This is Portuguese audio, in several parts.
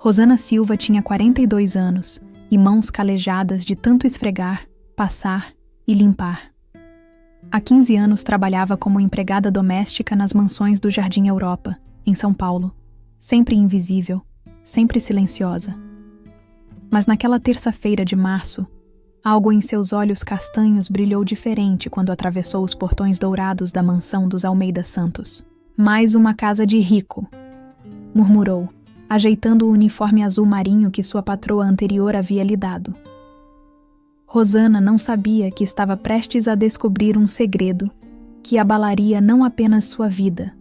Rosana Silva tinha 42 anos e mãos calejadas de tanto esfregar, passar e limpar. Há 15 anos trabalhava como empregada doméstica nas mansões do Jardim Europa, em São Paulo, sempre invisível, sempre silenciosa. Mas naquela terça-feira de março, algo em seus olhos castanhos brilhou diferente quando atravessou os portões dourados da mansão dos Almeida Santos. Mais uma casa de rico, murmurou, ajeitando o uniforme azul marinho que sua patroa anterior havia lhe dado. Rosana não sabia que estava prestes a descobrir um segredo que abalaria não apenas sua vida,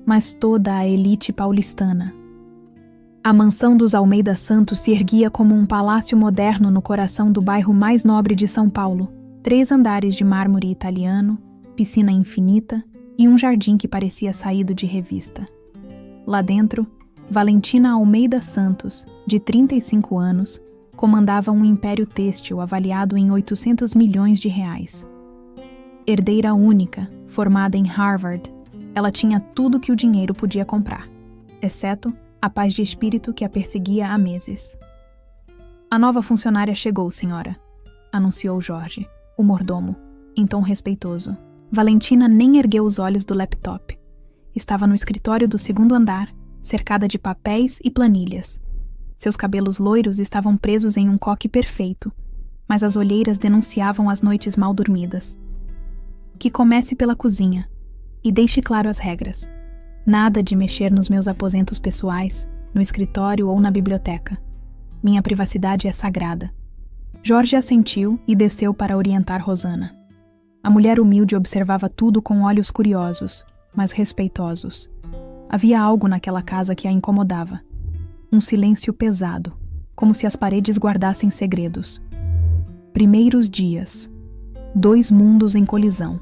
mas toda a elite paulistana. A mansão dos Almeida Santos se erguia como um palácio moderno no coração do bairro mais nobre de São Paulo. 3 andares de mármore italiano, piscina infinita e um jardim que parecia saído de revista. Lá dentro, Valentina Almeida Santos, de 35 anos, comandava um império têxtil avaliado em 800 milhões de reais. Herdeira única, formada em Harvard, ela tinha tudo que o dinheiro podia comprar, exceto a paz de espírito que a perseguia há meses. A nova funcionária chegou, senhora, anunciou Jorge, o mordomo, em tom respeitoso. Valentina nem ergueu os olhos do laptop. Estava no escritório do 2º andar, cercada de papéis e planilhas. Seus cabelos loiros estavam presos em um coque perfeito, mas as olheiras denunciavam as noites mal dormidas. Que comece pela cozinha e deixe claro as regras. Nada de mexer nos meus aposentos pessoais, no escritório ou na biblioteca. Minha privacidade é sagrada. Jorge assentiu e desceu para orientar Rosana. A mulher humilde observava tudo com olhos curiosos, mas respeitosos. Havia algo naquela casa que a incomodava. Um silêncio pesado, como se as paredes guardassem segredos. Primeiros dias. 2 mundos em colisão.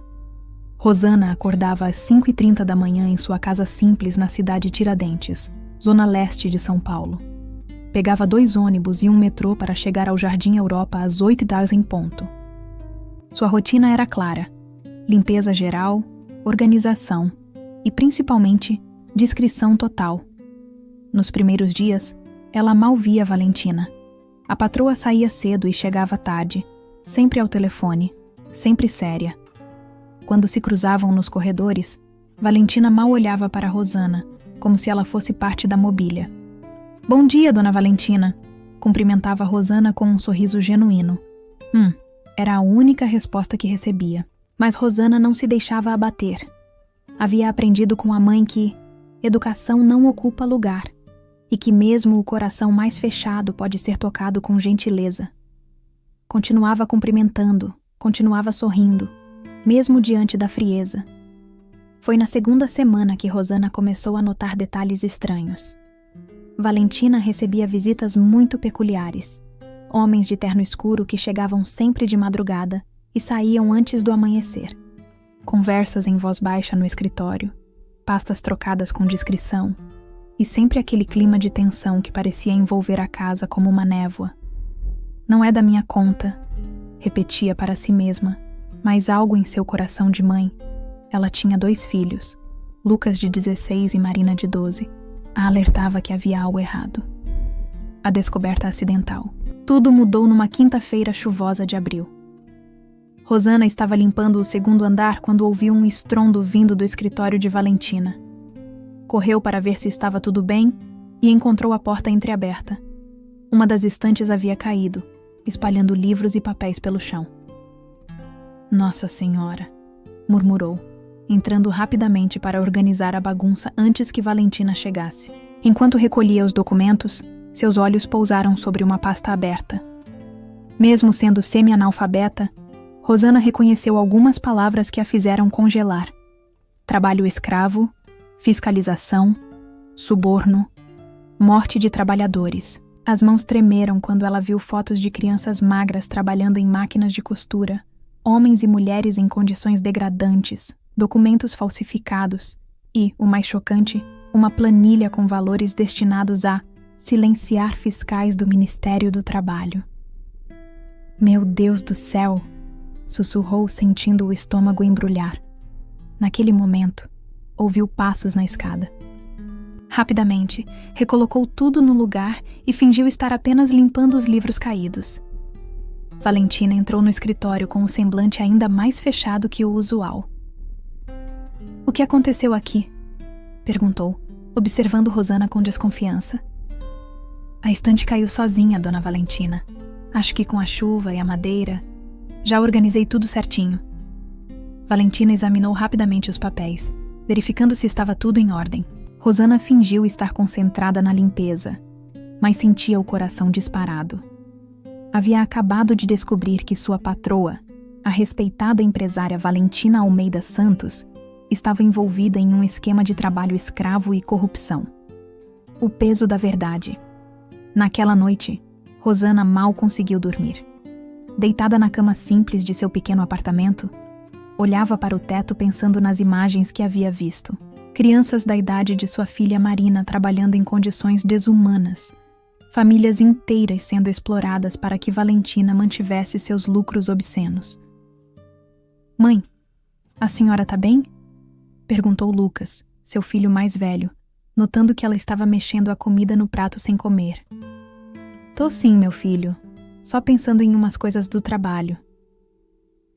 Rosana acordava às 5h30 da manhã em sua casa simples na cidade Tiradentes, zona leste de São Paulo. Pegava 2 ônibus e um metrô para chegar ao Jardim Europa às 8h em ponto. Sua rotina era clara: limpeza geral, organização e, principalmente, discrição total. Nos primeiros dias, ela mal via Valentina. A patroa saía cedo e chegava tarde, sempre ao telefone, sempre séria. Quando se cruzavam nos corredores, Valentina mal olhava para Rosana, como se ela fosse parte da mobília. "Bom dia, dona Valentina", cumprimentava Rosana com um sorriso genuíno. Era a única resposta que recebia. Mas Rosana não se deixava abater. Havia aprendido com a mãe que educação não ocupa lugar e que mesmo o coração mais fechado pode ser tocado com gentileza. Continuava cumprimentando, continuava sorrindo, mesmo diante da frieza. Foi na 2ª semana que Rosana começou a notar detalhes estranhos. Valentina recebia visitas muito peculiares. Homens de terno escuro que chegavam sempre de madrugada e saíam antes do amanhecer. Conversas em voz baixa no escritório, pastas trocadas com discrição, e sempre aquele clima de tensão que parecia envolver a casa como uma névoa. "Não é da minha conta", repetia para si mesma, mas algo em seu coração de mãe. Ela tinha 2 filhos, Lucas de 16 e Marina de 12. A alertava que havia algo errado. A descoberta acidental. Tudo mudou numa quinta-feira chuvosa de abril. Rosana estava limpando o 2º andar quando ouviu um estrondo vindo do escritório de Valentina. Correu para ver se estava tudo bem e encontrou a porta entreaberta. Uma das estantes havia caído, espalhando livros e papéis pelo chão. "Nossa Senhora", murmurou, entrando rapidamente para organizar a bagunça antes que Valentina chegasse. Enquanto recolhia os documentos, seus olhos pousaram sobre uma pasta aberta. Mesmo sendo semi-analfabeta, Rosana reconheceu algumas palavras que a fizeram congelar: trabalho escravo, fiscalização, suborno, morte de trabalhadores. As mãos tremeram quando ela viu fotos de crianças magras trabalhando em máquinas de costura, homens e mulheres em condições degradantes, documentos falsificados e, o mais chocante, uma planilha com valores destinados a silenciar fiscais do Ministério do Trabalho. "Meu Deus do céu!", sussurrou, sentindo o estômago embrulhar. Naquele momento, ouviu passos na escada. Rapidamente, recolocou tudo no lugar e fingiu estar apenas limpando os livros caídos. Valentina entrou no escritório com um semblante ainda mais fechado que o usual. "O que aconteceu aqui?" perguntou, observando Rosana com desconfiança. "A estante caiu sozinha, dona Valentina. Acho que com a chuva e a madeira. Já organizei tudo certinho." Valentina examinou rapidamente os papéis, verificando se estava tudo em ordem. Rosana fingiu estar concentrada na limpeza, mas sentia o coração disparado. Havia acabado de descobrir que sua patroa, a respeitada empresária Valentina Almeida Santos, estava envolvida em um esquema de trabalho escravo e corrupção. O peso da verdade. Naquela noite, Rosana mal conseguiu dormir. Deitada na cama simples de seu pequeno apartamento, olhava para o teto pensando nas imagens que havia visto. Crianças da idade de sua filha Marina trabalhando em condições desumanas. Famílias inteiras sendo exploradas para que Valentina mantivesse seus lucros obscenos. "Mãe, a senhora tá bem?" perguntou Lucas, seu filho mais velho, notando que ela estava mexendo a comida no prato sem comer. "Tô sim, meu filho, só pensando em umas coisas do trabalho."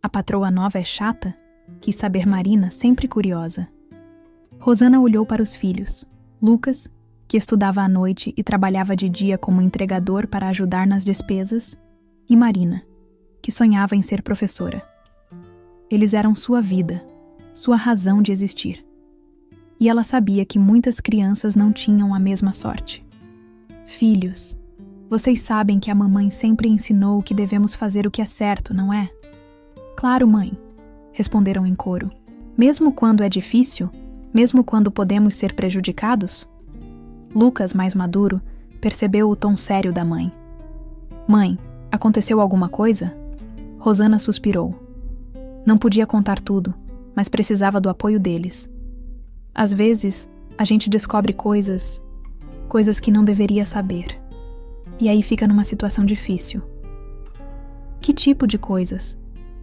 "A patroa nova é chata?" quis saber Marina, sempre curiosa. Rosana olhou para os filhos. Lucas, que estudava à noite e trabalhava de dia como entregador para ajudar nas despesas, e Marina, que sonhava em ser professora. Eles eram sua vida, sua razão de existir. E ela sabia que muitas crianças não tinham a mesma sorte. "Filhos, vocês sabem que a mamãe sempre ensinou que devemos fazer o que é certo, não é?" "Claro, mãe", responderam em coro. "Mesmo quando é difícil? Mesmo quando podemos ser prejudicados?" Lucas, mais maduro, percebeu o tom sério da mãe. "Mãe, aconteceu alguma coisa?" Rosana suspirou. Não podia contar tudo, mas precisava do apoio deles. Às vezes, a gente descobre coisas que não deveria saber. E aí fica numa situação difícil. "Que tipo de coisas?"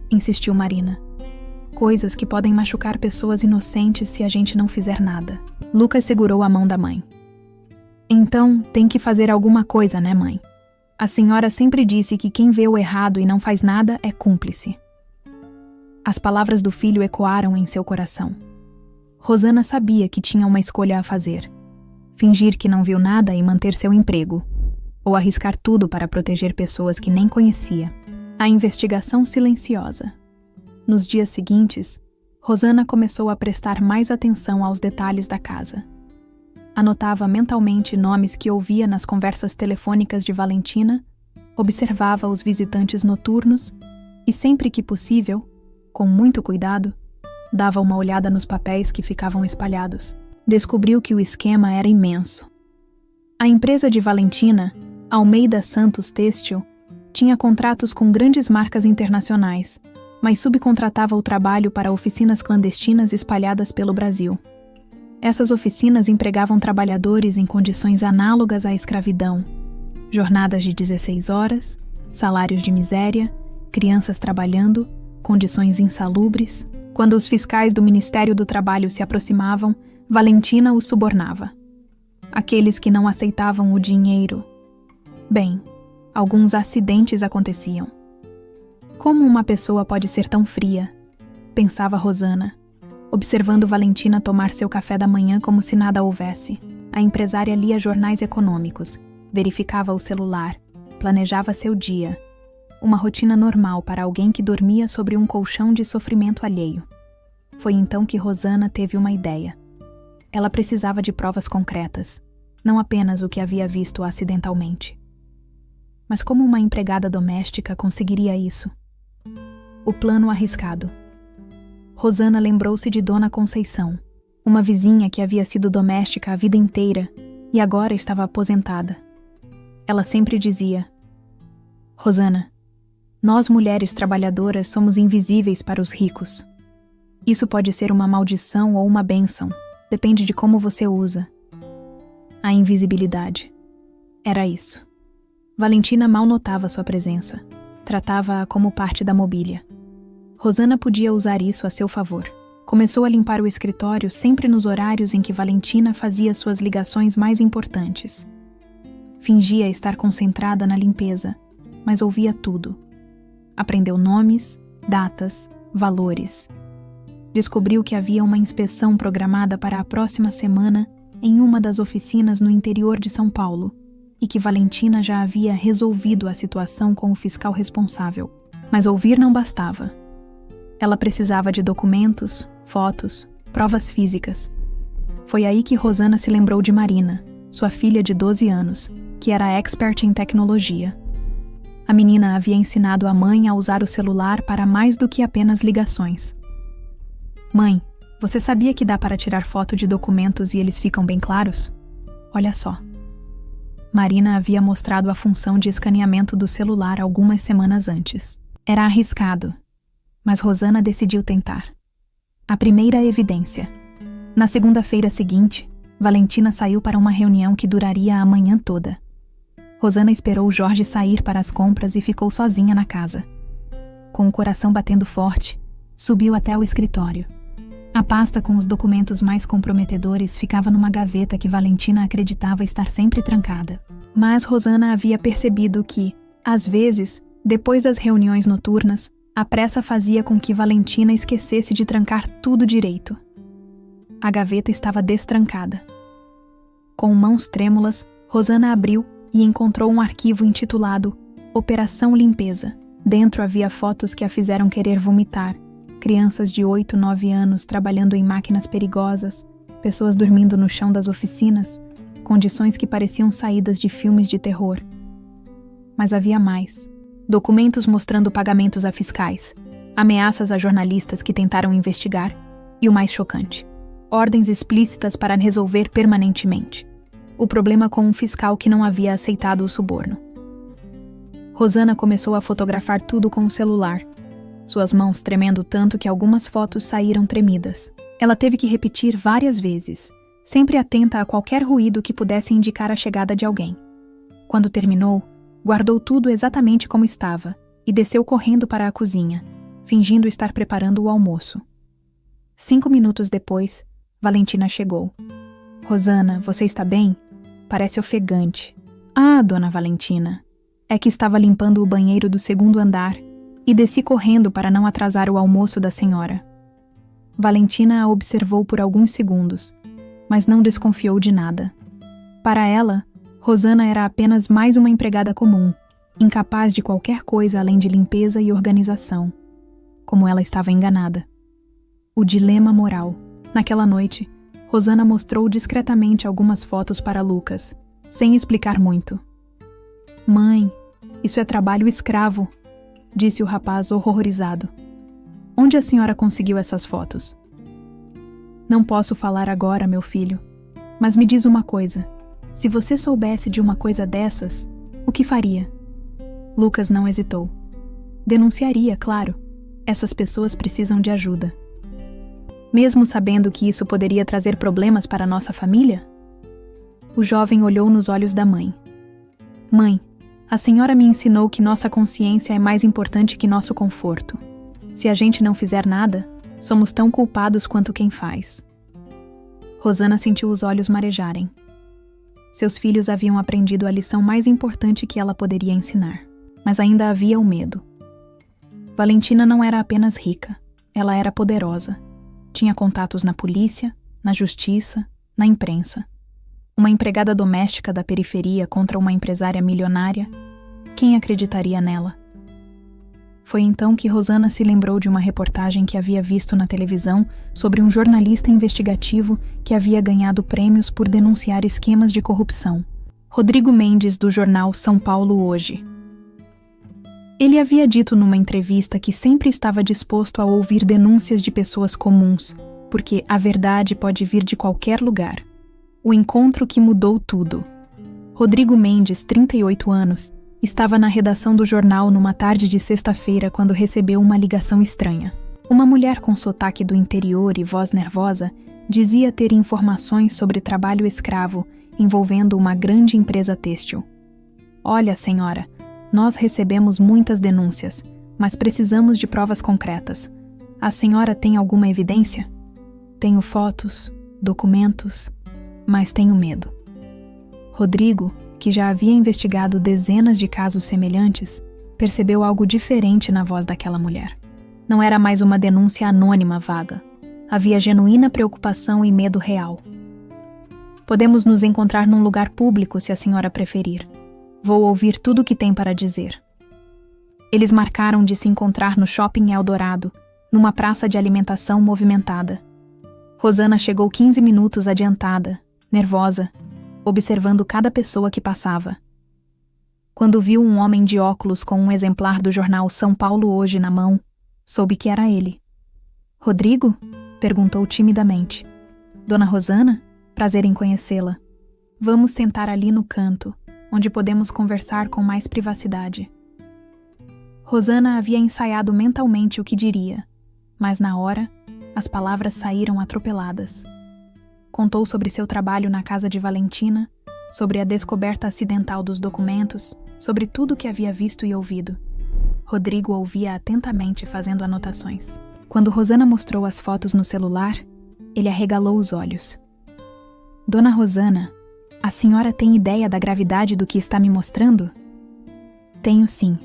insistiu Marina. "Coisas que podem machucar pessoas inocentes se a gente não fizer nada." Lucas segurou a mão da mãe. "Então, tem que fazer alguma coisa, né, mãe? A senhora sempre disse que quem vê o errado e não faz nada é cúmplice." As palavras do filho ecoaram em seu coração. Rosana sabia que tinha uma escolha a fazer: fingir que não viu nada e manter seu emprego, ou arriscar tudo para proteger pessoas que nem conhecia. A investigação silenciosa. Nos dias seguintes, Rosana começou a prestar mais atenção aos detalhes da casa. Anotava mentalmente nomes que ouvia nas conversas telefônicas de Valentina, observava os visitantes noturnos e, sempre que possível, com muito cuidado, dava uma olhada nos papéis que ficavam espalhados. Descobriu que o esquema era imenso. A empresa de Valentina, Almeida Santos Têxtil, tinha contratos com grandes marcas internacionais, mas subcontratava o trabalho para oficinas clandestinas espalhadas pelo Brasil. Essas oficinas empregavam trabalhadores em condições análogas à escravidão: jornadas de 16 horas, salários de miséria, crianças trabalhando, condições insalubres. Quando os fiscais do Ministério do Trabalho se aproximavam, Valentina os subornava. Aqueles que não aceitavam o dinheiro. Bem, alguns acidentes aconteciam. Como uma pessoa pode ser tão fria? Pensava Rosana, observando Valentina tomar seu café da manhã como se nada houvesse. A empresária lia jornais econômicos, verificava o celular, planejava seu dia. Uma rotina normal para alguém que dormia sobre um colchão de sofrimento alheio. Foi então que Rosana teve uma ideia. Ela precisava de provas concretas, não apenas o que havia visto acidentalmente. Mas como uma empregada doméstica conseguiria isso? O plano arriscado. Rosana lembrou-se de Dona Conceição, uma vizinha que havia sido doméstica a vida inteira e agora estava aposentada. Ela sempre dizia: "Rosana, nós mulheres trabalhadoras somos invisíveis para os ricos. Isso pode ser uma maldição ou uma bênção, depende de como você usa." A invisibilidade. Era isso. Valentina mal notava sua presença. Tratava-a como parte da mobília. Rosana podia usar isso a seu favor. Começou a limpar o escritório sempre nos horários em que Valentina fazia suas ligações mais importantes. Fingia estar concentrada na limpeza, mas ouvia tudo. Aprendeu nomes, datas, valores. Descobriu que havia uma inspeção programada para a próxima semana em uma das oficinas no interior de São Paulo e que Valentina já havia resolvido a situação com o fiscal responsável. Mas ouvir não bastava. Ela precisava de documentos, fotos, provas físicas. Foi aí que Rosana se lembrou de Marina, sua filha de 12 anos, que era expert em tecnologia. A menina havia ensinado a mãe a usar o celular para mais do que apenas ligações. Mãe, você sabia que dá para tirar foto de documentos e eles ficam bem claros? Olha só. Marina havia mostrado a função de escaneamento do celular algumas semanas antes. Era arriscado, mas Rosana decidiu tentar. A primeira evidência. Na segunda-feira seguinte, Valentina saiu para uma reunião que duraria a manhã toda. Rosana esperou Jorge sair para as compras e ficou sozinha na casa. Com o coração batendo forte, subiu até o escritório. A pasta com os documentos mais comprometedores ficava numa gaveta que Valentina acreditava estar sempre trancada. Mas Rosana havia percebido que, às vezes, depois das reuniões noturnas, a pressa fazia com que Valentina esquecesse de trancar tudo direito. A gaveta estava destrancada. Com mãos trêmulas, Rosana abriu e encontrou um arquivo intitulado Operação Limpeza. Dentro havia fotos que a fizeram querer vomitar, crianças de 8, 9 anos trabalhando em máquinas perigosas, pessoas dormindo no chão das oficinas, condições que pareciam saídas de filmes de terror. Mas havia mais. Documentos mostrando pagamentos a fiscais, ameaças a jornalistas que tentaram investigar e o mais chocante, ordens explícitas para resolver permanentemente o problema com um fiscal que não havia aceitado o suborno. Rosana começou a fotografar tudo com o celular, suas mãos tremendo tanto que algumas fotos saíram tremidas. Ela teve que repetir várias vezes, sempre atenta a qualquer ruído que pudesse indicar a chegada de alguém. Quando terminou, guardou tudo exatamente como estava e desceu correndo para a cozinha, fingindo estar preparando o almoço. 5 minutos depois, Valentina chegou. Rosana, você está bem? Parece ofegante. Ah, dona Valentina. É que estava limpando o banheiro do 2º andar e desci correndo para não atrasar o almoço da senhora. Valentina a observou por alguns segundos, mas não desconfiou de nada. Para ela, Rosana era apenas mais uma empregada comum, incapaz de qualquer coisa além de limpeza e organização. Como ela estava enganada. O dilema moral. Naquela noite, Rosana mostrou discretamente algumas fotos para Lucas, sem explicar muito. Mãe, isso é trabalho escravo, disse o rapaz horrorizado. Onde a senhora conseguiu essas fotos? Não posso falar agora, meu filho, mas me diz uma coisa. Se você soubesse de uma coisa dessas, o que faria? Lucas não hesitou. Denunciaria, claro. Essas pessoas precisam de ajuda. Mesmo sabendo que isso poderia trazer problemas para nossa família? O jovem olhou nos olhos da mãe. Mãe, a senhora me ensinou que nossa consciência é mais importante que nosso conforto. Se a gente não fizer nada, somos tão culpados quanto quem faz. Rosana sentiu os olhos marejarem. Seus filhos haviam aprendido a lição mais importante que ela poderia ensinar, mas ainda havia o medo. Valentina não era apenas rica, ela era poderosa. Tinha contatos na polícia, na justiça, na imprensa. Uma empregada doméstica da periferia contra uma empresária milionária? Quem acreditaria nela? Foi então que Rosana se lembrou de uma reportagem que havia visto na televisão sobre um jornalista investigativo que havia ganhado prêmios por denunciar esquemas de corrupção. Rodrigo Mendes, do jornal São Paulo Hoje. Ele havia dito numa entrevista que sempre estava disposto a ouvir denúncias de pessoas comuns, porque a verdade pode vir de qualquer lugar. O encontro que mudou tudo. Rodrigo Mendes, 38 anos, estava na redação do jornal numa tarde de sexta-feira quando recebeu uma ligação estranha. Uma mulher com sotaque do interior e voz nervosa dizia ter informações sobre trabalho escravo envolvendo uma grande empresa têxtil. Olha, senhora, nós recebemos muitas denúncias, mas precisamos de provas concretas. A senhora tem alguma evidência? Tenho fotos, documentos, mas tenho medo. Rodrigo, que já havia investigado dezenas de casos semelhantes, percebeu algo diferente na voz daquela mulher. Não era mais uma denúncia anônima vaga. Havia genuína preocupação e medo real. Podemos nos encontrar num lugar público se a senhora preferir. Vou ouvir tudo o que tem para dizer. Eles marcaram de se encontrar no Shopping Eldorado, numa praça de alimentação movimentada. Rosana chegou 15 minutos adiantada, nervosa, observando cada pessoa que passava. Quando viu um homem de óculos com um exemplar do jornal São Paulo Hoje na mão, soube que era ele. "Rodrigo?" perguntou timidamente. "Dona Rosana? Prazer em conhecê-la. Vamos sentar ali no canto, onde podemos conversar com mais privacidade." Rosana havia ensaiado mentalmente o que diria, mas na hora, as palavras saíram atropeladas. Contou sobre seu trabalho na casa de Valentina, sobre a descoberta acidental dos documentos, sobre tudo o que havia visto e ouvido. Rodrigo ouvia atentamente, fazendo anotações. Quando Rosana mostrou as fotos no celular, ele arregalou os olhos. "Dona Rosana, a senhora tem ideia da gravidade do que está me mostrando?" "Tenho sim.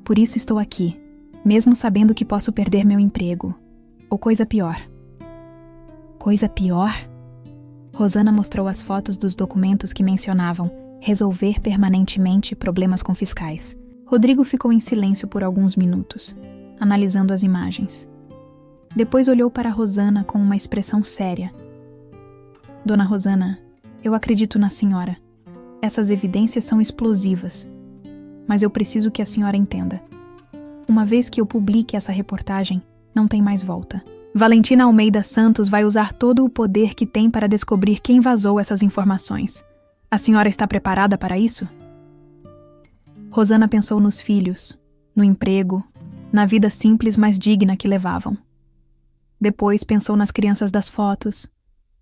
Por isso estou aqui, mesmo sabendo que posso perder meu emprego. Ou coisa pior." "Coisa pior?" Rosana mostrou as fotos dos documentos que mencionavam resolver permanentemente problemas com fiscais. Rodrigo ficou em silêncio por alguns minutos, analisando as imagens. Depois olhou para Rosana com uma expressão séria. "Dona Rosana, eu acredito na senhora. Essas evidências são explosivas. Mas eu preciso que a senhora entenda. Uma vez que eu publique essa reportagem, não tem mais volta. Valentina Almeida Santos vai usar todo o poder que tem para descobrir quem vazou essas informações. A senhora está preparada para isso?" Rosana pensou nos filhos, no emprego, na vida simples mas digna que levavam. Depois pensou nas crianças das fotos,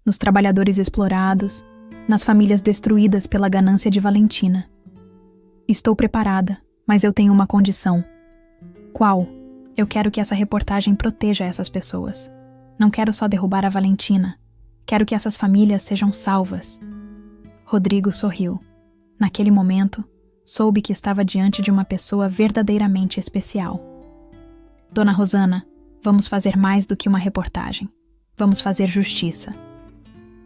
nos trabalhadores explorados, nas famílias destruídas pela ganância de Valentina. "Estou preparada, mas eu tenho uma condição." "Qual?" "Eu quero que essa reportagem proteja essas pessoas. Não quero só derrubar a Valentina. Quero que essas famílias sejam salvas." Rodrigo sorriu. Naquele momento, soube que estava diante de uma pessoa verdadeiramente especial. "Dona Rosana, vamos fazer mais do que uma reportagem. Vamos fazer justiça."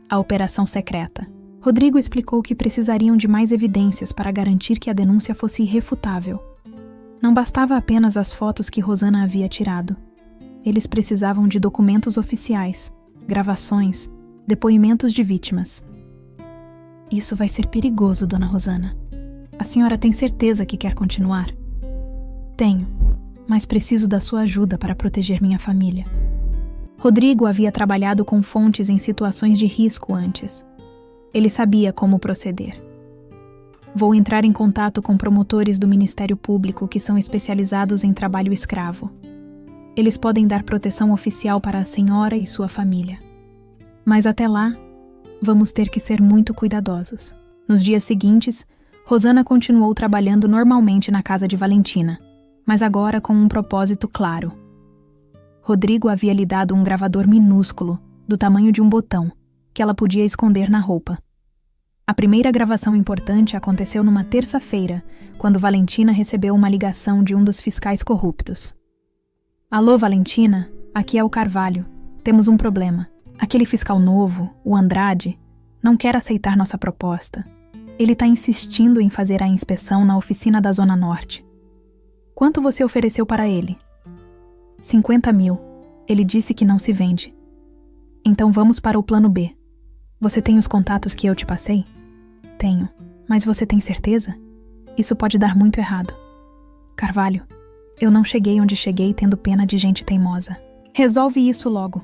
A operação secreta. Rodrigo explicou que precisariam de mais evidências para garantir que a denúncia fosse irrefutável. Não bastava apenas as fotos que Rosana havia tirado. Eles precisavam de documentos oficiais, gravações, depoimentos de vítimas. "Isso vai ser perigoso, Dona Rosana. A senhora tem certeza que quer continuar?" "Tenho, mas preciso da sua ajuda para proteger minha família." Rodrigo havia trabalhado com fontes em situações de risco antes. Ele sabia como proceder. "Vou entrar em contato com promotores do Ministério Público que são especializados em trabalho escravo. Eles podem dar proteção oficial para a senhora e sua família. Mas até lá, vamos ter que ser muito cuidadosos." Nos dias seguintes, Rosana continuou trabalhando normalmente na casa de Valentina, mas agora com um propósito claro. Rodrigo havia lhe dado um gravador minúsculo, do tamanho de um botão, que ela podia esconder na roupa. A primeira gravação importante aconteceu numa terça-feira, quando Valentina recebeu uma ligação de um dos fiscais corruptos. "Alô, Valentina, aqui é o Carvalho. Temos um problema. Aquele fiscal novo, o Andrade, não quer aceitar nossa proposta. Ele está insistindo em fazer a inspeção na oficina da Zona Norte. Quanto você ofereceu para ele?" 50 mil. Ele disse que não se vende. "Então vamos para o plano B. Você tem os contatos que eu te passei?" "Tenho. Mas você tem certeza? Isso pode dar muito errado." "Carvalho, eu não cheguei onde cheguei tendo pena de gente teimosa. Resolve isso logo.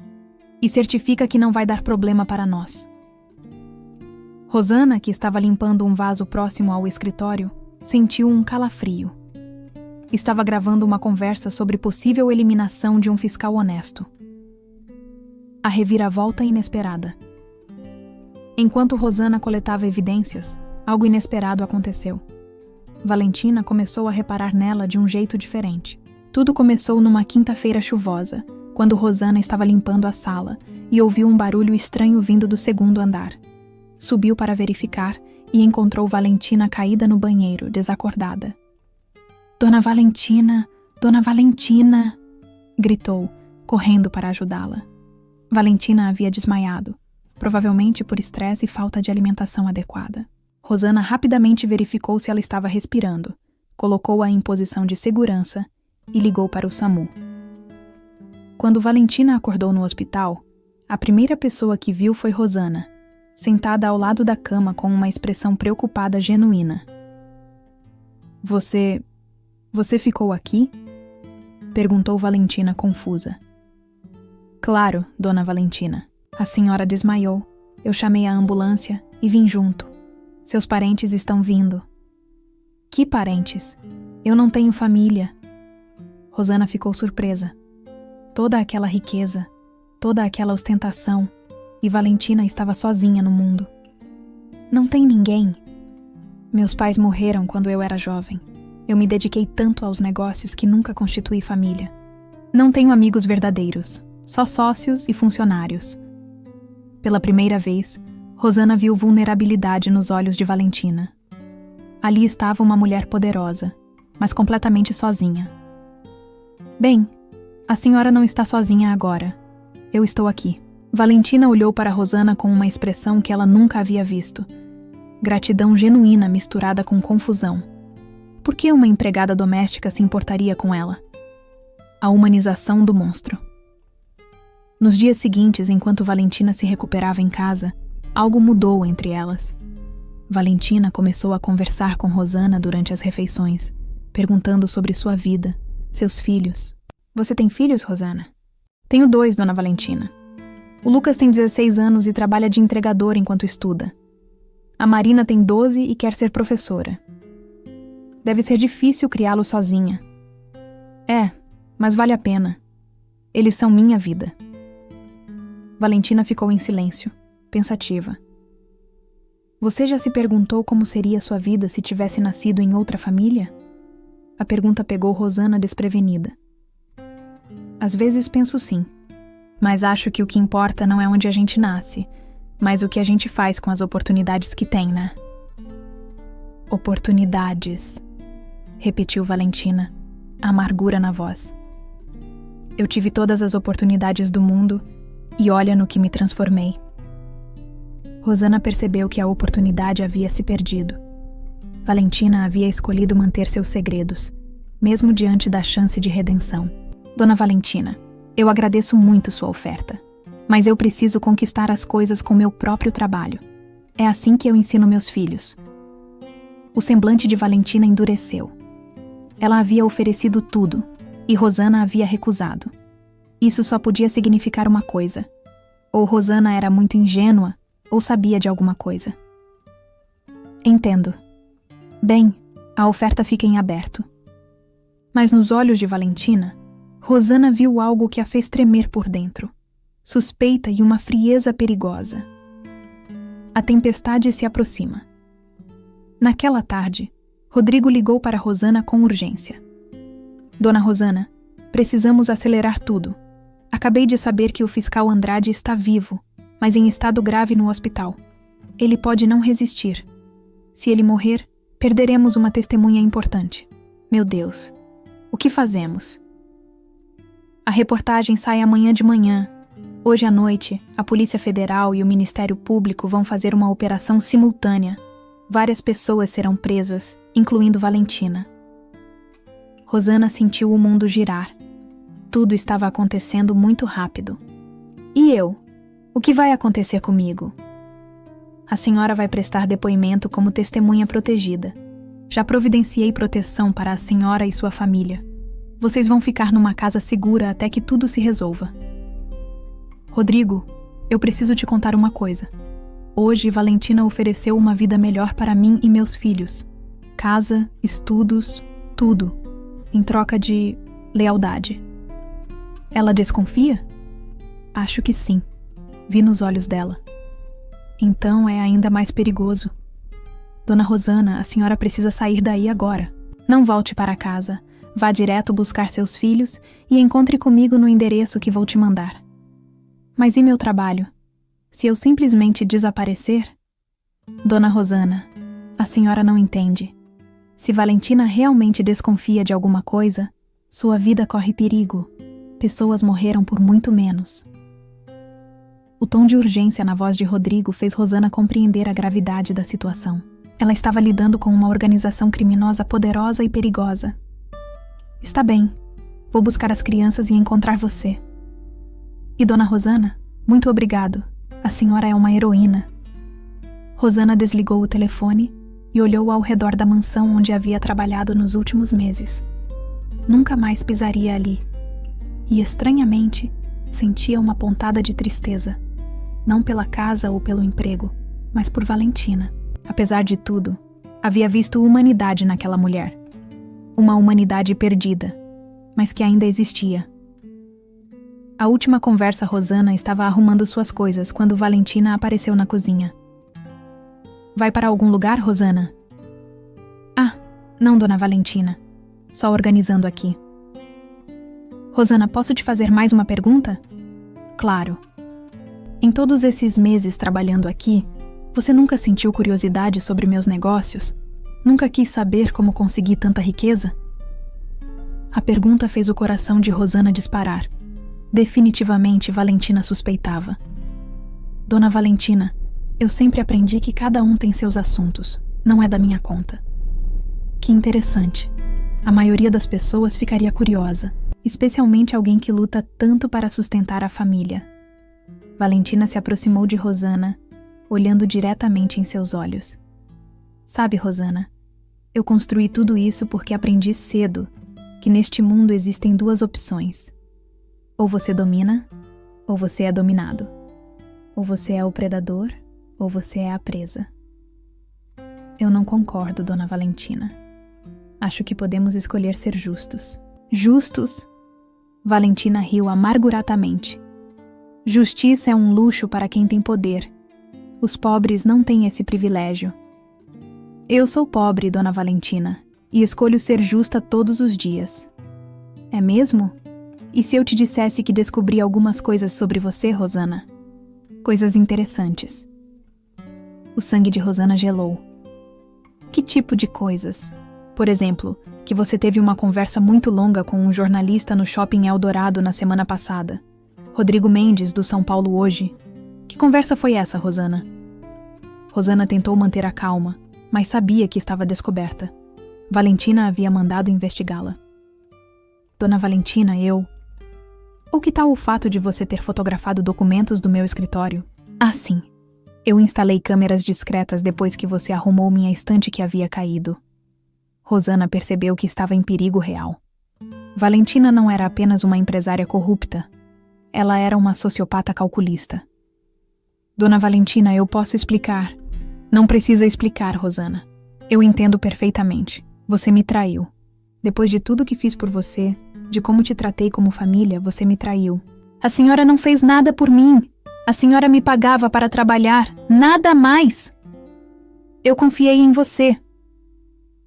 E certifica que não vai dar problema para nós." Rosana, que estava limpando um vaso próximo ao escritório, sentiu um calafrio. Estava gravando uma conversa sobre possível eliminação de um fiscal honesto. A reviravolta inesperada. Enquanto Rosana coletava evidências, algo inesperado aconteceu. Valentina começou a reparar nela de um jeito diferente. Tudo começou numa quinta-feira chuvosa, quando Rosana estava limpando a sala, e ouviu um barulho estranho vindo do segundo andar. Subiu para verificar e encontrou Valentina caída no banheiro, desacordada. Dona Valentina! Dona Valentina! Gritou, correndo para ajudá-la. Valentina havia desmaiado, provavelmente por estresse e falta de alimentação adequada. Rosana rapidamente verificou se ela estava respirando, colocou-a em posição de segurança e ligou para o SAMU. Quando Valentina acordou no hospital, a primeira pessoa que viu foi Rosana, sentada ao lado da cama com uma expressão preocupada genuína. Você ficou aqui? Perguntou Valentina confusa. Claro, dona Valentina. A senhora desmaiou. Eu chamei a ambulância e vim junto. Seus parentes estão vindo. Que parentes? Eu não tenho família. Rosana ficou surpresa. Toda aquela riqueza, toda aquela ostentação, e Valentina estava sozinha no mundo. Não tem ninguém. Meus pais morreram quando eu era jovem. Eu me dediquei tanto aos negócios que nunca constituí família. Não tenho amigos verdadeiros, só sócios e funcionários. Pela primeira vez, Rosana viu vulnerabilidade nos olhos de Valentina. Ali estava uma mulher poderosa, mas completamente sozinha. Bem, a senhora não está sozinha agora. Eu estou aqui. Valentina olhou para Rosana com uma expressão que ela nunca havia visto. Gratidão genuína misturada com confusão. Por que uma empregada doméstica se importaria com ela? A humanização do monstro. Nos dias seguintes, enquanto Valentina se recuperava em casa, algo mudou entre elas. Valentina começou a conversar com Rosana durante as refeições, perguntando sobre sua vida, seus filhos. Você tem filhos, Rosana? Tenho 2, dona Valentina. O Lucas tem 16 anos e trabalha de entregador enquanto estuda. A Marina tem 12 e quer ser professora. Deve ser difícil criá-lo sozinha. É, mas vale a pena. Eles são minha vida. Valentina ficou em silêncio, pensativa. Você já se perguntou como seria sua vida se tivesse nascido em outra família? A pergunta pegou Rosana desprevenida. Às vezes penso sim, mas acho que o que importa não é onde a gente nasce, mas o que a gente faz com as oportunidades que tem, né? Oportunidades, repetiu Valentina, a amargura na voz. Eu tive todas as oportunidades do mundo e olha no que me transformei. Rosana percebeu que a oportunidade havia se perdido. Valentina havia escolhido manter seus segredos, mesmo diante da chance de redenção. Dona Valentina, eu agradeço muito sua oferta, mas eu preciso conquistar as coisas com meu próprio trabalho. É assim que eu ensino meus filhos. O semblante de Valentina endureceu. Ela havia oferecido tudo, e Rosana havia recusado. Isso só podia significar uma coisa. Ou Rosana era muito ingênua, ou sabia de alguma coisa. Entendo. Bem, a oferta fica em aberto. Mas nos olhos de Valentina, Rosana viu algo que a fez tremer por dentro. Suspeita e uma frieza perigosa. A tempestade se aproxima. Naquela tarde, Rodrigo ligou para Rosana com urgência. Dona Rosana, precisamos acelerar tudo. Acabei de saber que o fiscal Andrade está vivo, mas em estado grave no hospital. Ele pode não resistir. Se ele morrer, perderemos uma testemunha importante. Meu Deus, o que fazemos? A reportagem sai amanhã de manhã. Hoje à noite, a Polícia Federal e o Ministério Público vão fazer uma operação simultânea. Várias pessoas serão presas, incluindo Valentina. Rosana sentiu o mundo girar. Tudo estava acontecendo muito rápido. E eu? O que vai acontecer comigo? A senhora vai prestar depoimento como testemunha protegida. Já providenciei proteção para a senhora e sua família. Vocês vão ficar numa casa segura até que tudo se resolva. Rodrigo, eu preciso te contar uma coisa. Hoje, Valentina ofereceu uma vida melhor para mim e meus filhos. Casa, estudos, tudo. Em troca de lealdade. Ela desconfia? Acho que sim. Vi nos olhos dela. Então é ainda mais perigoso. Dona Rosana, a senhora precisa sair daí agora. Não volte para casa. Vá direto buscar seus filhos e encontre comigo no endereço que vou te mandar. Mas e meu trabalho? Se eu simplesmente desaparecer? Dona Rosana, a senhora não entende. Se Valentina realmente desconfia de alguma coisa, sua vida corre perigo. Pessoas morreram por muito menos. O tom de urgência na voz de Rodrigo fez Rosana compreender a gravidade da situação. Ela estava lidando com uma organização criminosa poderosa e perigosa. Está bem, vou buscar as crianças e encontrar você. E Dona Rosana, muito obrigado. A senhora é uma heroína. Rosana desligou o telefone e olhou ao redor da mansão onde havia trabalhado nos últimos meses. Nunca mais pisaria ali. E, estranhamente, sentia uma pontada de tristeza. Não pela casa ou pelo emprego, mas por Valentina. Apesar de tudo, havia visto humanidade naquela mulher. Uma humanidade perdida, mas que ainda existia. A última conversa, Rosana estava arrumando suas coisas quando Valentina apareceu na cozinha. Vai para algum lugar, Rosana? Ah, não, Dona Valentina. Só organizando aqui. Rosana, posso te fazer mais uma pergunta? Claro. Em todos esses meses trabalhando aqui, você nunca sentiu curiosidade sobre meus negócios? Nunca quis saber como consegui tanta riqueza? A pergunta fez o coração de Rosana disparar. Definitivamente, Valentina suspeitava. Dona Valentina, eu sempre aprendi que cada um tem seus assuntos, não é da minha conta. Que interessante. A maioria das pessoas ficaria curiosa, especialmente alguém que luta tanto para sustentar a família. Valentina se aproximou de Rosana, olhando diretamente em seus olhos. Sabe, Rosana, eu construí tudo isso porque aprendi cedo que neste mundo existem duas opções. Ou você domina, ou você é dominado. Ou você é o predador, ou você é a presa. Eu não concordo, Dona Valentina. Acho que podemos escolher ser justos. Justos? Valentina riu amarguradamente. Justiça é um luxo para quem tem poder. Os pobres não têm esse privilégio. Eu sou pobre, Dona Valentina, e escolho ser justa todos os dias. É mesmo? E se eu te dissesse que descobri algumas coisas sobre você, Rosana? Coisas interessantes. O sangue de Rosana gelou. Que tipo de coisas? Por exemplo, que você teve uma conversa muito longa com um jornalista no Shopping Eldorado na semana passada. Rodrigo Mendes, do São Paulo Hoje. Que conversa foi essa, Rosana? Rosana tentou manter a calma, mas sabia que estava descoberta. Valentina havia mandado investigá-la. Dona Valentina, Ou que tal o fato de você ter fotografado documentos do meu escritório? Ah, sim. Eu instalei câmeras discretas depois que você arrumou minha estante que havia caído. Rosana percebeu que estava em perigo real. Valentina não era apenas uma empresária corrupta. Ela era uma sociopata calculista. Dona Valentina, eu posso explicar. Não precisa explicar, Rosana. Eu entendo perfeitamente. Você me traiu. Depois de tudo que fiz por você, de como te tratei como família, você me traiu. A senhora não fez nada por mim. A senhora me pagava para trabalhar. Nada mais. Eu confiei em você.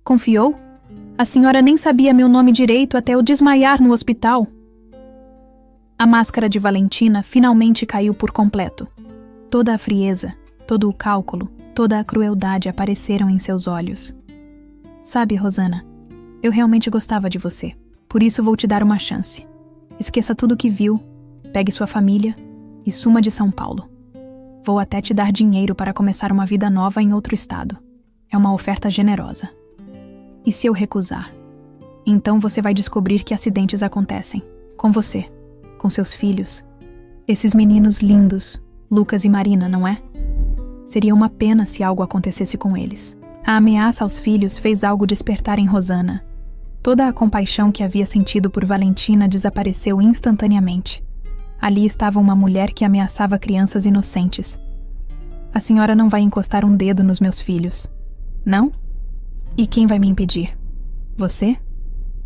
Confiou? A senhora nem sabia meu nome direito até eu desmaiar no hospital. A máscara de Valentina finalmente caiu por completo. Toda a frieza, todo o cálculo, toda a crueldade apareceram em seus olhos. Sabe, Rosana, eu realmente gostava de você. Por isso vou te dar uma chance. Esqueça tudo o que viu, pegue sua família e suma de São Paulo. Vou até te dar dinheiro para começar uma vida nova em outro estado. É uma oferta generosa. E se eu recusar? Então você vai descobrir que acidentes acontecem. Com você, com seus filhos. Esses meninos lindos, Lucas e Marina, não é? Seria uma pena se algo acontecesse com eles. A ameaça aos filhos fez algo despertar em Rosana. Toda a compaixão que havia sentido por Valentina desapareceu instantaneamente. Ali estava uma mulher que ameaçava crianças inocentes. A senhora não vai encostar um dedo nos meus filhos. Não? E quem vai me impedir? Você?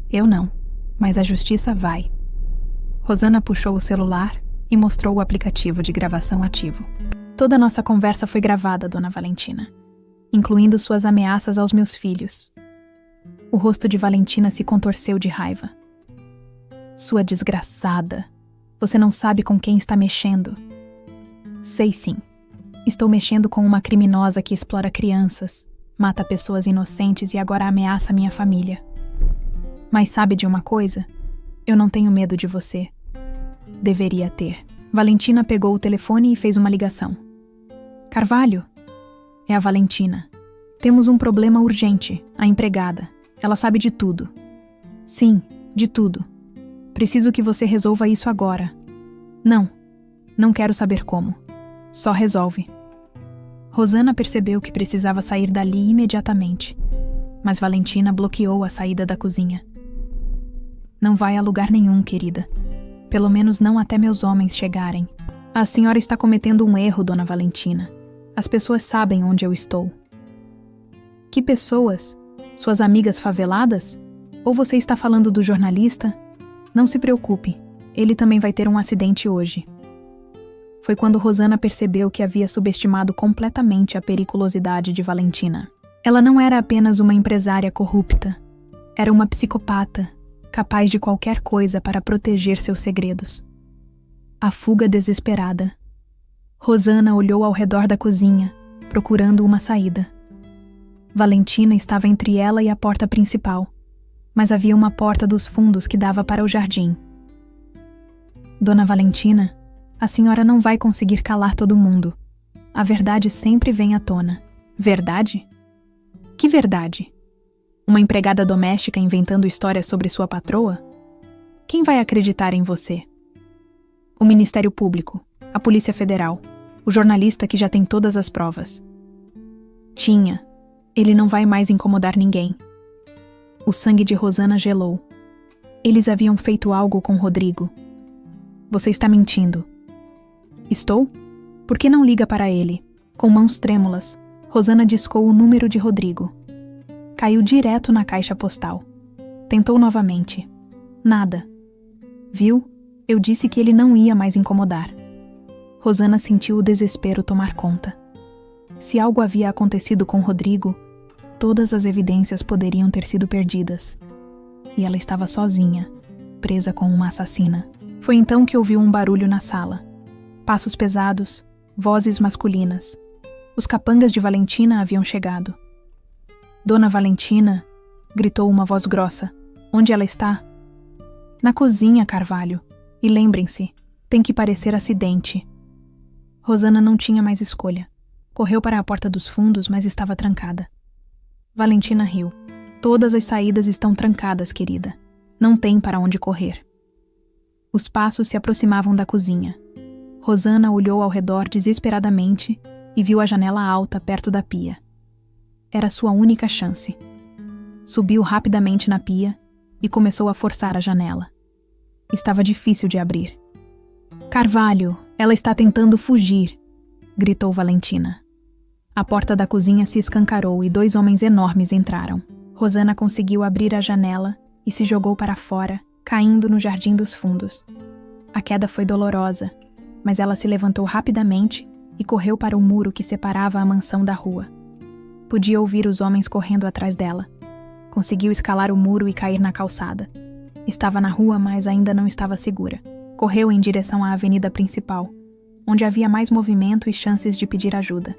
Eu não, mas a justiça vai. Rosana puxou o celular e mostrou o aplicativo de gravação ativo. Toda a nossa conversa foi gravada, Dona Valentina, incluindo suas ameaças aos meus filhos. O rosto de Valentina se contorceu de raiva. Sua desgraçada! Você não sabe com quem está mexendo. Sei sim. Estou mexendo com uma criminosa que explora crianças, mata pessoas inocentes e agora ameaça minha família. Mas sabe de uma coisa? Eu não tenho medo de você. Deveria ter. Valentina pegou o telefone e fez uma ligação. Carvalho? É a Valentina. Temos um problema urgente, a empregada. Ela sabe de tudo. Sim, de tudo. Preciso que você resolva isso agora. Não quero saber como. Só resolve. Rosana percebeu que precisava sair dali imediatamente, mas Valentina bloqueou a saída da cozinha. Não vai a lugar nenhum, querida. Pelo menos não até meus homens chegarem. A senhora está cometendo um erro, dona Valentina. As pessoas sabem onde eu estou. Que pessoas? Suas amigas faveladas? Ou você está falando do jornalista? Não se preocupe, ele também vai ter um acidente hoje. Foi quando Rosana percebeu que havia subestimado completamente a periculosidade de Valentina. Ela não era apenas uma empresária corrupta. Era uma psicopata, capaz de qualquer coisa para proteger seus segredos. A fuga desesperada. Rosana olhou ao redor da cozinha, procurando uma saída. Valentina estava entre ela e a porta principal, mas havia uma porta dos fundos que dava para o jardim. Dona Valentina, a senhora não vai conseguir calar todo mundo. A verdade sempre vem à tona. Verdade? Que verdade? Uma empregada doméstica inventando histórias sobre sua patroa? Quem vai acreditar em você? O Ministério Público, a Polícia Federal, o jornalista que já tem todas as provas. Tinha. Ele não vai mais incomodar ninguém. O sangue de Rosana gelou. Eles haviam feito algo com Rodrigo. Você está mentindo. Estou? Por que não liga para ele? Com mãos trêmulas, Rosana discou o número de Rodrigo. Caiu direto na caixa postal. Tentou novamente. Nada. Viu? Eu disse que ele não ia mais incomodar. Rosana sentiu o desespero tomar conta. Se algo havia acontecido com Rodrigo, todas as evidências poderiam ter sido perdidas. E ela estava sozinha, presa com uma assassina. Foi então que ouviu um barulho na sala. Passos pesados, vozes masculinas. Os capangas de Valentina haviam chegado. Dona Valentina, gritou uma voz grossa. Onde ela está? Na cozinha, Carvalho. E lembrem-se, tem que parecer acidente. Rosana não tinha mais escolha. Correu para a porta dos fundos, mas estava trancada. Valentina riu. Todas as saídas estão trancadas, querida. Não tem para onde correr. Os passos se aproximavam da cozinha. Rosana olhou ao redor desesperadamente e viu a janela alta perto da pia. Era sua única chance. Subiu rapidamente na pia e começou a forçar a janela. Estava difícil de abrir. Carvalho, ela está tentando fugir, gritou Valentina. A porta da cozinha se escancarou e 2 homens enormes entraram. Rosana conseguiu abrir a janela e se jogou para fora, caindo no jardim dos fundos. A queda foi dolorosa, mas ela se levantou rapidamente e correu para o muro que separava a mansão da rua. Podia ouvir os homens correndo atrás dela. Conseguiu escalar o muro e cair na calçada. Estava na rua, mas ainda não estava segura. Correu em direção à avenida principal, onde havia mais movimento e chances de pedir ajuda.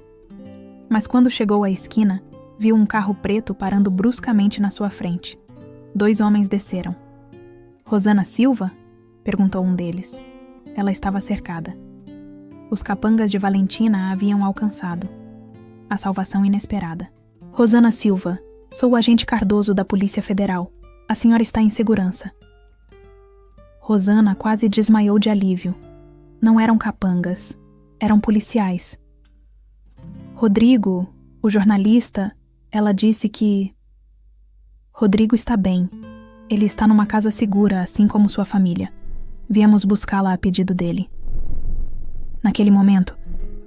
Mas quando chegou à esquina, viu um carro preto parando bruscamente na sua frente. 2 homens desceram. Rosana Silva? Perguntou um deles. Ela estava cercada. Os capangas de Valentina a haviam alcançado. A salvação inesperada. Rosana Silva, sou o agente Cardoso da Polícia Federal. A senhora está em segurança. Rosana quase desmaiou de alívio. Não eram capangas, eram policiais. Rodrigo, o jornalista, ela disse que... Rodrigo está bem. Ele está numa casa segura, assim como sua família. Viemos buscá-la a pedido dele. Naquele momento,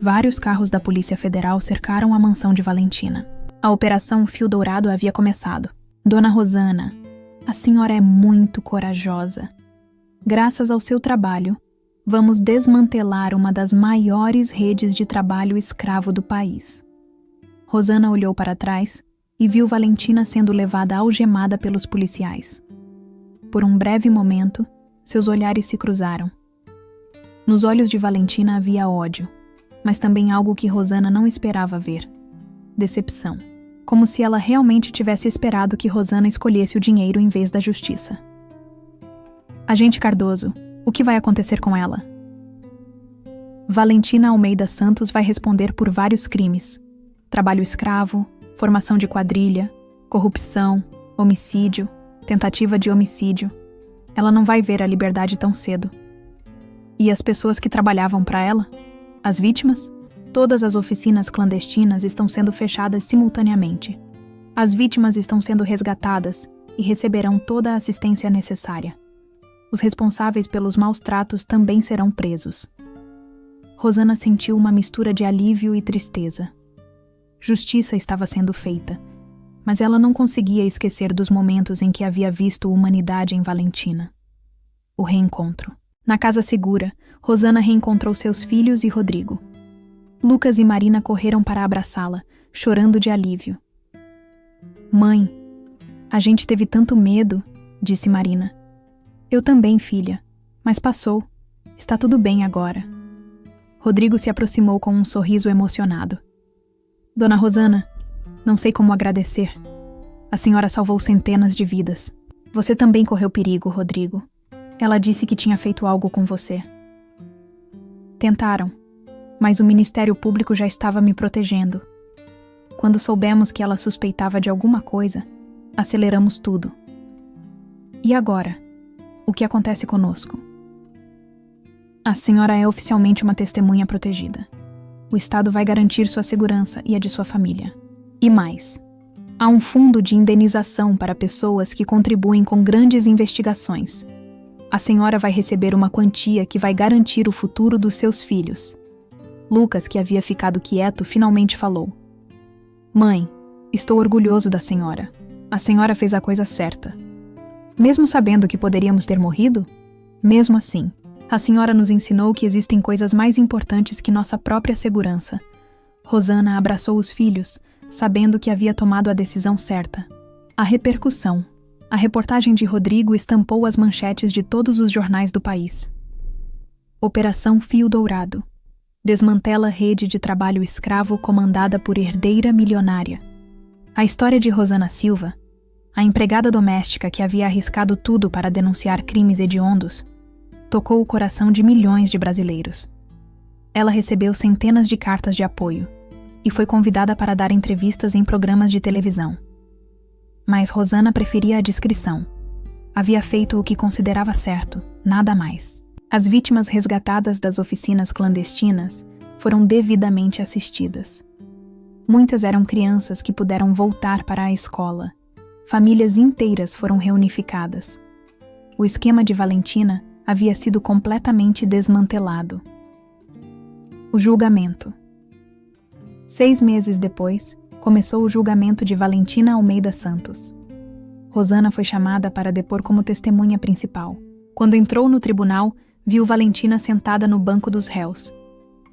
vários carros da Polícia Federal cercaram a mansão de Valentina. A Operação Fio Dourado havia começado. Dona Rosana, a senhora é muito corajosa. Graças ao seu trabalho, vamos desmantelar uma das maiores redes de trabalho escravo do país. Rosana olhou para trás e viu Valentina sendo levada algemada pelos policiais. Por um breve momento, seus olhares se cruzaram. Nos olhos de Valentina havia ódio. mas também algo que Rosana não esperava ver: decepção. Como se ela realmente tivesse esperado que Rosana escolhesse o dinheiro em vez da justiça. Agente Cardoso, o que vai acontecer com ela? Valentina Almeida Santos vai responder por vários crimes: trabalho escravo, formação de quadrilha, corrupção, homicídio, tentativa de homicídio. Ela não vai ver a liberdade tão cedo. E as pessoas que trabalhavam para ela? As vítimas? Todas as oficinas clandestinas estão sendo fechadas simultaneamente. As vítimas estão sendo resgatadas e receberão toda a assistência necessária. Os responsáveis pelos maus tratos também serão presos. Rosana sentiu uma mistura de alívio e tristeza. Justiça estava sendo feita, mas ela não conseguia esquecer dos momentos em que havia visto humanidade em Valentina. O reencontro. Na casa segura, Rosana reencontrou seus filhos e Rodrigo. Lucas e Marina correram para abraçá-la, chorando de alívio. Mãe, a gente teve tanto medo, disse Marina. Eu também, filha, mas passou. Está tudo bem agora. Rodrigo se aproximou com um sorriso emocionado. Dona Rosana, não sei como agradecer. A senhora salvou centenas de vidas. Você também correu perigo, Rodrigo. Ela disse que tinha feito algo com você. Tentaram, mas o Ministério Público já estava me protegendo. Quando soubemos que ela suspeitava de alguma coisa, aceleramos tudo. E agora? O que acontece conosco? A senhora é oficialmente uma testemunha protegida. O Estado vai garantir sua segurança e a de sua família. E mais, há um fundo de indenização para pessoas que contribuem com grandes investigações. A senhora vai receber uma quantia que vai garantir o futuro dos seus filhos. Lucas, que havia ficado quieto, finalmente falou. Mãe, estou orgulhoso da senhora. A senhora fez a coisa certa. Mesmo sabendo que poderíamos ter morrido? Mesmo assim, a senhora nos ensinou que existem coisas mais importantes que nossa própria segurança. Rosana abraçou os filhos, sabendo que havia tomado a decisão certa. A repercussão. A reportagem de Rodrigo estampou as manchetes de todos os jornais do país. Operação Fio Dourado. Desmantela rede de trabalho escravo comandada por herdeira milionária. A história de Rosana Silva, a empregada doméstica que havia arriscado tudo para denunciar crimes hediondos, tocou o coração de milhões de brasileiros. Ela recebeu centenas de cartas de apoio e foi convidada para dar entrevistas em programas de televisão. Mas Rosana preferia a discrição. Havia feito o que considerava certo, nada mais. As vítimas resgatadas das oficinas clandestinas foram devidamente assistidas. Muitas eram crianças que puderam voltar para a escola. Famílias inteiras foram reunificadas. O esquema de Valentina havia sido completamente desmantelado. O julgamento. 6 meses depois, começou o julgamento de Valentina Almeida Santos. Rosana foi chamada para depor como testemunha principal. Quando entrou no tribunal, viu Valentina sentada no banco dos réus.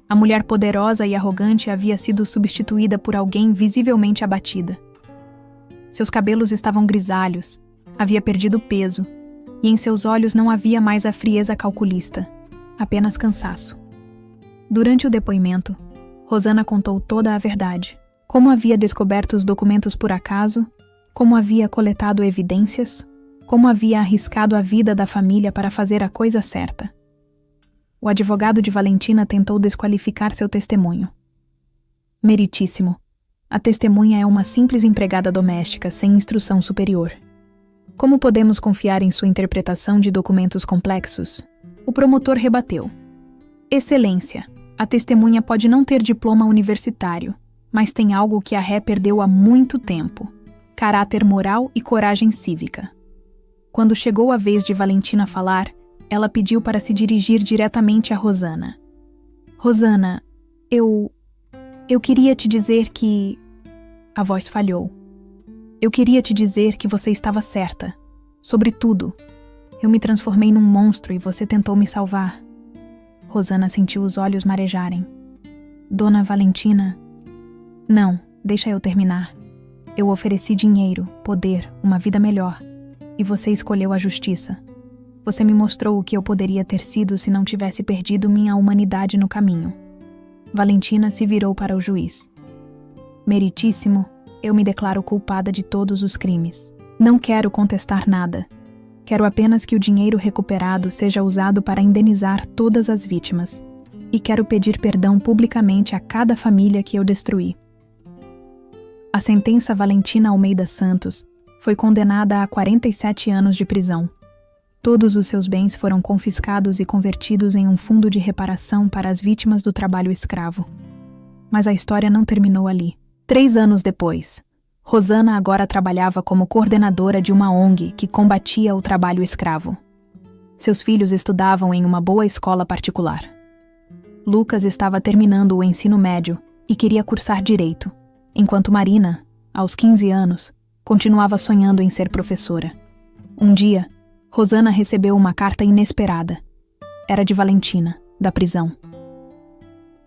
A mulher poderosa e arrogante havia sido substituída por alguém visivelmente abatida. Seus cabelos estavam grisalhos, havia perdido peso, e em seus olhos não havia mais a frieza calculista, apenas cansaço. Durante o depoimento, Rosana contou toda a verdade. Como havia descoberto os documentos por acaso, como havia coletado evidências, como havia arriscado a vida da família para fazer a coisa certa. O advogado de Valentina tentou desqualificar seu testemunho. Meritíssimo. A testemunha é uma simples empregada doméstica sem instrução superior. Como podemos confiar em sua interpretação de documentos complexos? O promotor rebateu. Excelência, a testemunha pode não ter diploma universitário, mas tem algo que a ré perdeu há muito tempo: caráter moral e coragem cívica. Quando chegou a vez de Valentina falar, ela pediu para se dirigir diretamente a Rosana. Rosana, eu queria te dizer que... A voz falhou. Eu queria te dizer que você estava certa. Sobre tudo. Eu me transformei num monstro e você tentou me salvar. Rosana sentiu os olhos marejarem. Dona Valentina... Não, deixa eu terminar. Eu ofereci dinheiro, poder, uma vida melhor. E você escolheu a justiça. Você me mostrou o que eu poderia ter sido se não tivesse perdido minha humanidade no caminho. Valentina se virou para o juiz. Meritíssimo, eu me declaro culpada de todos os crimes. Não quero contestar nada. Quero apenas que o dinheiro recuperado seja usado para indenizar todas as vítimas. E quero pedir perdão publicamente a cada família que eu destruí. A sentença Valentina Almeida Santos foi condenada a 47 anos de prisão. Todos os seus bens foram confiscados e convertidos em um fundo de reparação para as vítimas do trabalho escravo. Mas a história não terminou ali. 3 anos depois, Rosana agora trabalhava como coordenadora de uma ONG que combatia o trabalho escravo. Seus filhos estudavam em uma boa escola particular. Lucas estava terminando o ensino médio e queria cursar direito, enquanto Marina, aos 15 anos, continuava sonhando em ser professora. Um dia, Rosana recebeu uma carta inesperada. Era de Valentina, da prisão.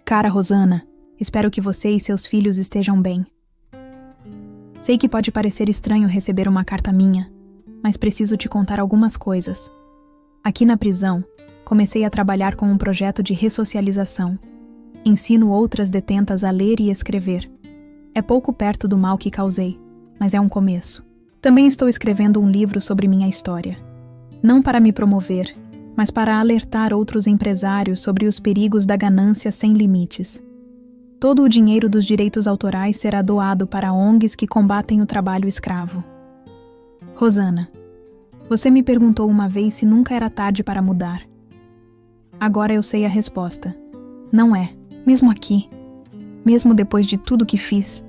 Cara Rosana, espero que você e seus filhos estejam bem. Sei que pode parecer estranho receber uma carta minha, mas preciso te contar algumas coisas. Aqui na prisão, comecei a trabalhar com um projeto de ressocialização. Ensino outras detentas a ler e escrever. É pouco perto do mal que causei, mas é um começo. Também estou escrevendo um livro sobre minha história. Não para me promover, mas para alertar outros empresários sobre os perigos da ganância sem limites. Todo o dinheiro dos direitos autorais será doado para ONGs que combatem o trabalho escravo. Rosana, você me perguntou uma vez se nunca era tarde para mudar. Agora eu sei a resposta. Não é, mesmo aqui, mesmo depois de tudo que fiz.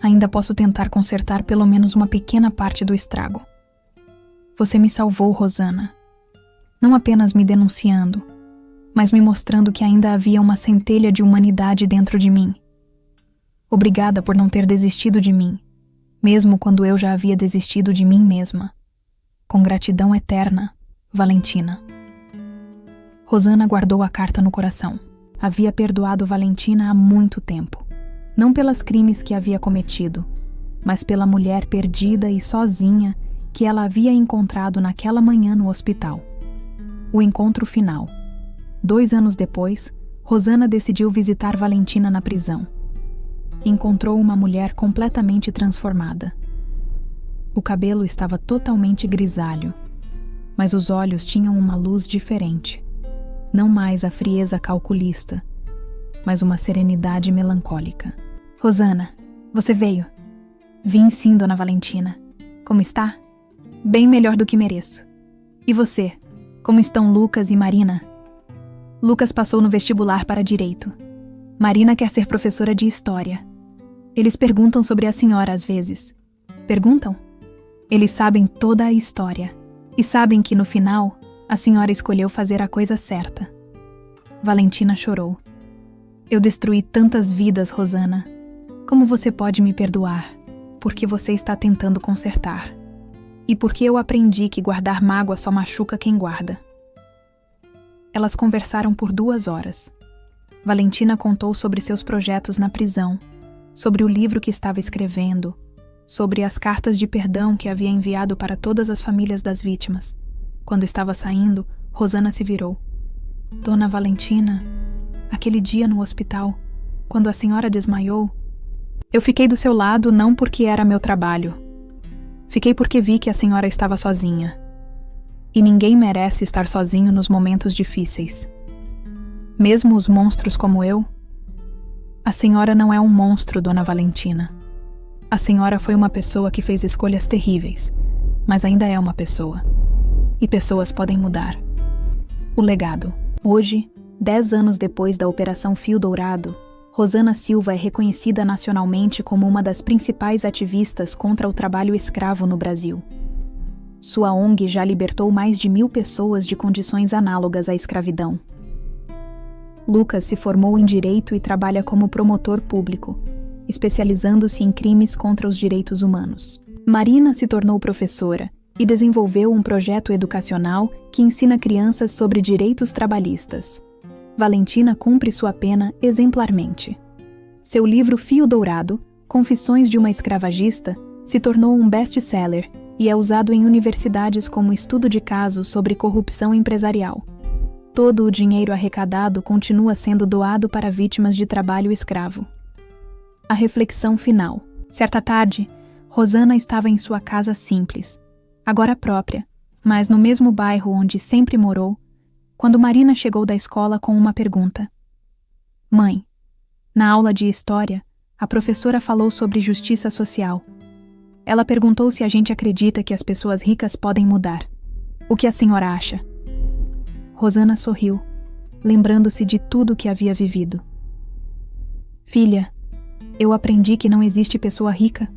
Ainda posso tentar consertar pelo menos uma pequena parte do estrago. Você me salvou, Rosana. Não apenas me denunciando, mas me mostrando que ainda havia uma centelha de humanidade dentro de mim. Obrigada por não ter desistido de mim, mesmo quando eu já havia desistido de mim mesma. Com gratidão eterna, Valentina. Rosana guardou a carta no coração. Havia perdoado Valentina há muito tempo. Não pelos crimes que havia cometido, mas pela mulher perdida e sozinha que ela havia encontrado naquela manhã no hospital. O encontro final. 2 anos depois, Rosana decidiu visitar Valentina na prisão. Encontrou uma mulher completamente transformada. O cabelo estava totalmente grisalho, mas os olhos tinham uma luz diferente. Não mais a frieza calculista, mas uma serenidade melancólica. Rosana, você veio. Vim sim, dona Valentina. Como está? Bem melhor do que mereço. E você? Como estão Lucas e Marina? Lucas passou no vestibular para Direito. Marina quer ser professora de História. Eles perguntam sobre a senhora às vezes. Perguntam? Eles sabem toda a história. E sabem que, no final, a senhora escolheu fazer a coisa certa. Valentina chorou. Eu destruí tantas vidas, Rosana. Como você pode me perdoar? Porque você está tentando consertar. E porque eu aprendi que guardar mágoa só machuca quem guarda. Elas conversaram por 2 horas. Valentina contou sobre seus projetos na prisão, sobre o livro que estava escrevendo, sobre as cartas de perdão que havia enviado para todas as famílias das vítimas. Quando estava saindo, Rosana se virou. Dona Valentina, aquele dia no hospital, quando a senhora desmaiou, eu fiquei do seu lado não porque era meu trabalho. Fiquei porque vi que a senhora estava sozinha. E ninguém merece estar sozinho nos momentos difíceis. Mesmo os monstros como eu. A senhora não é um monstro, dona Valentina. A senhora foi uma pessoa que fez escolhas terríveis, mas ainda é uma pessoa. E pessoas podem mudar. O legado. Hoje, 10 anos depois da Operação Fio Dourado, Rosana Silva é reconhecida nacionalmente como uma das principais ativistas contra o trabalho escravo no Brasil. Sua ONG já libertou mais de 1.000 pessoas de condições análogas à escravidão. Lucas se formou em Direito e trabalha como promotor público, especializando-se em crimes contra os direitos humanos. Marina se tornou professora e desenvolveu um projeto educacional que ensina crianças sobre direitos trabalhistas. Valentina cumpre sua pena exemplarmente. Seu livro Fio Dourado, Confissões de uma Escravagista, se tornou um best-seller e é usado em universidades como estudo de caso sobre corrupção empresarial. todo o dinheiro arrecadado continua sendo doado para vítimas de trabalho escravo. A reflexão final. Certa tarde, Rosana estava em sua casa simples, agora própria, mas no mesmo bairro onde sempre morou, quando Marina chegou da escola com uma pergunta. Mãe, na aula de história, a professora falou sobre justiça social. Ela perguntou se a gente acredita que as pessoas ricas podem mudar. O que a senhora acha? Rosana sorriu, lembrando-se de tudo que havia vivido. Filha, eu aprendi que não existe pessoa rica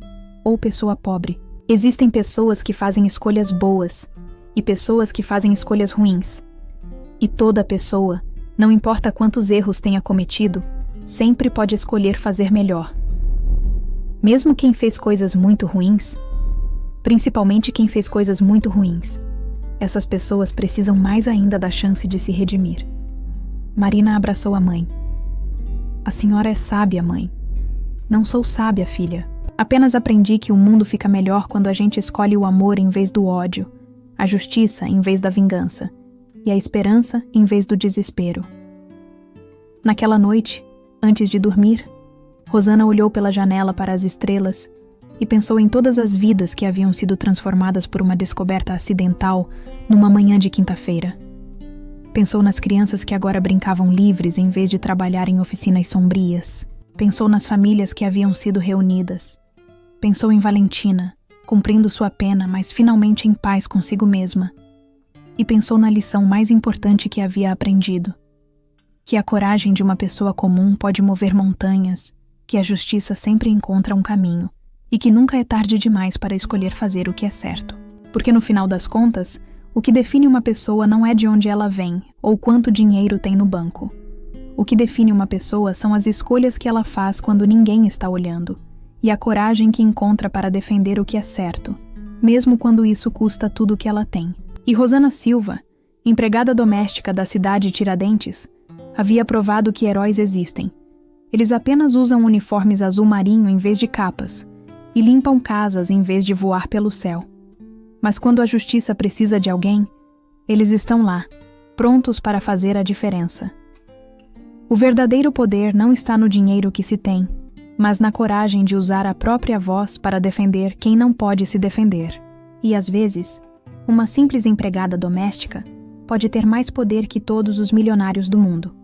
ou pessoa pobre. Existem pessoas que fazem escolhas boas e pessoas que fazem escolhas ruins. E toda pessoa, não importa quantos erros tenha cometido, sempre pode escolher fazer melhor. Mesmo quem fez coisas muito ruins, principalmente quem fez coisas muito ruins, essas pessoas precisam mais ainda da chance de se redimir. Marina abraçou a mãe. A senhora é sábia, mãe. Não sou sábia, filha. Apenas aprendi que o mundo fica melhor quando a gente escolhe o amor em vez do ódio, a justiça em vez da vingança, e a esperança em vez do desespero. Naquela noite, antes de dormir, Rosana olhou pela janela para as estrelas e pensou em todas as vidas que haviam sido transformadas por uma descoberta acidental numa manhã de quinta-feira. Pensou nas crianças que agora brincavam livres em vez de trabalhar em oficinas sombrias. Pensou nas famílias que haviam sido reunidas. Pensou em Valentina, cumprindo sua pena, mas finalmente em paz consigo mesma. E pensou na lição mais importante que havia aprendido: que a coragem de uma pessoa comum pode mover montanhas, que a justiça sempre encontra um caminho, e que nunca é tarde demais para escolher fazer o que é certo. Porque no final das contas, o que define uma pessoa não é de onde ela vem ou quanto dinheiro tem no banco. O que define uma pessoa são as escolhas que ela faz quando ninguém está olhando, e a coragem que encontra para defender o que é certo, mesmo quando isso custa tudo o que ela tem. E Rosana Silva, empregada doméstica da cidade Tiradentes, havia provado que heróis existem. Eles apenas usam uniformes azul marinho em vez de capas, e limpam casas em vez de voar pelo céu. Mas quando a justiça precisa de alguém, eles estão lá, prontos para fazer a diferença. O verdadeiro poder não está no dinheiro que se tem, mas na coragem de usar a própria voz para defender quem não pode se defender. E às vezes, uma simples empregada doméstica pode ter mais poder que todos os milionários do mundo,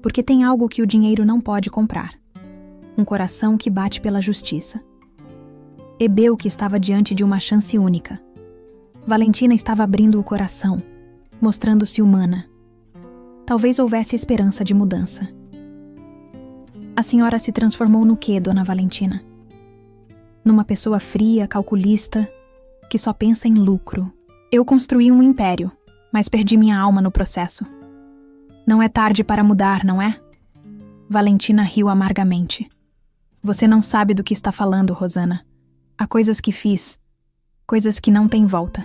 porque tem algo que o dinheiro não pode comprar: um coração que bate pela justiça. Ebeu que estava diante de uma chance única. Valentina estava abrindo o coração, mostrando-se humana. Talvez houvesse esperança de mudança. A senhora se transformou no quê, dona Valentina? Numa pessoa fria, calculista, que só pensa em lucro. Eu construí um império, mas perdi minha alma no processo. Não é tarde para mudar, não é? Valentina riu amargamente. Você não sabe do que está falando, Rosana. Há coisas que fiz, coisas que não têm volta.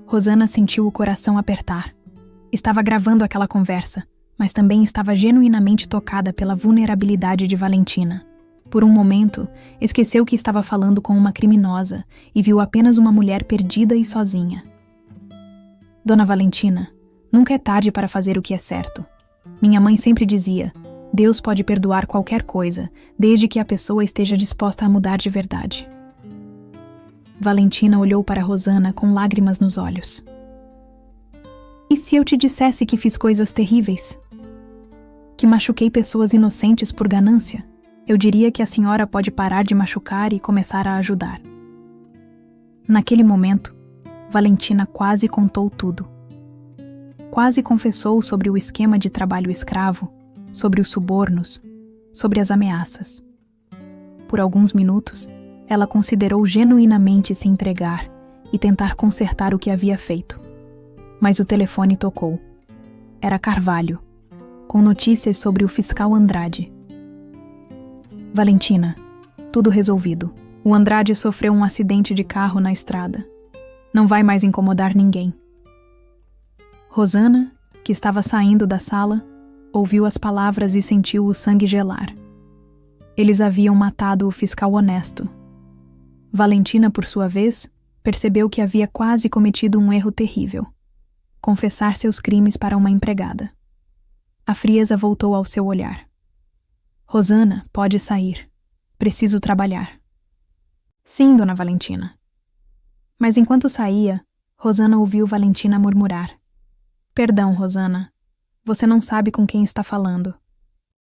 Rosana sentiu o coração apertar. Estava gravando aquela conversa, mas também estava genuinamente tocada pela vulnerabilidade de Valentina. Por um momento, esqueceu que estava falando com uma criminosa e viu apenas uma mulher perdida e sozinha. Dona Valentina, nunca é tarde para fazer o que é certo. Minha mãe sempre dizia: Deus pode perdoar qualquer coisa, desde que a pessoa esteja disposta a mudar de verdade. Valentina olhou para Rosana com lágrimas nos olhos. E se eu te dissesse que fiz coisas terríveis? Que machuquei pessoas inocentes por ganância? Eu diria que a senhora pode parar de machucar e começar a ajudar. Naquele momento, Valentina quase contou tudo. Quase confessou sobre o esquema de trabalho escravo, sobre os subornos, sobre as ameaças. Por alguns minutos, ela considerou genuinamente se entregar e tentar consertar o que havia feito. Mas o telefone tocou. Era Carvalho, com notícias sobre o fiscal Andrade. Valentina, tudo resolvido. O Andrade sofreu um acidente de carro na estrada. Não vai mais incomodar ninguém. Rosana, que estava saindo da sala, ouviu as palavras e sentiu o sangue gelar. Eles haviam matado o fiscal honesto. Valentina, por sua vez, percebeu que havia quase cometido um erro terrível. confessar seus crimes para uma empregada. A frieza voltou ao seu olhar. Rosana, pode sair. Preciso trabalhar. Sim, dona Valentina. Mas enquanto saía, Rosana ouviu Valentina murmurar. Perdão, Rosana. Você não sabe com quem está falando.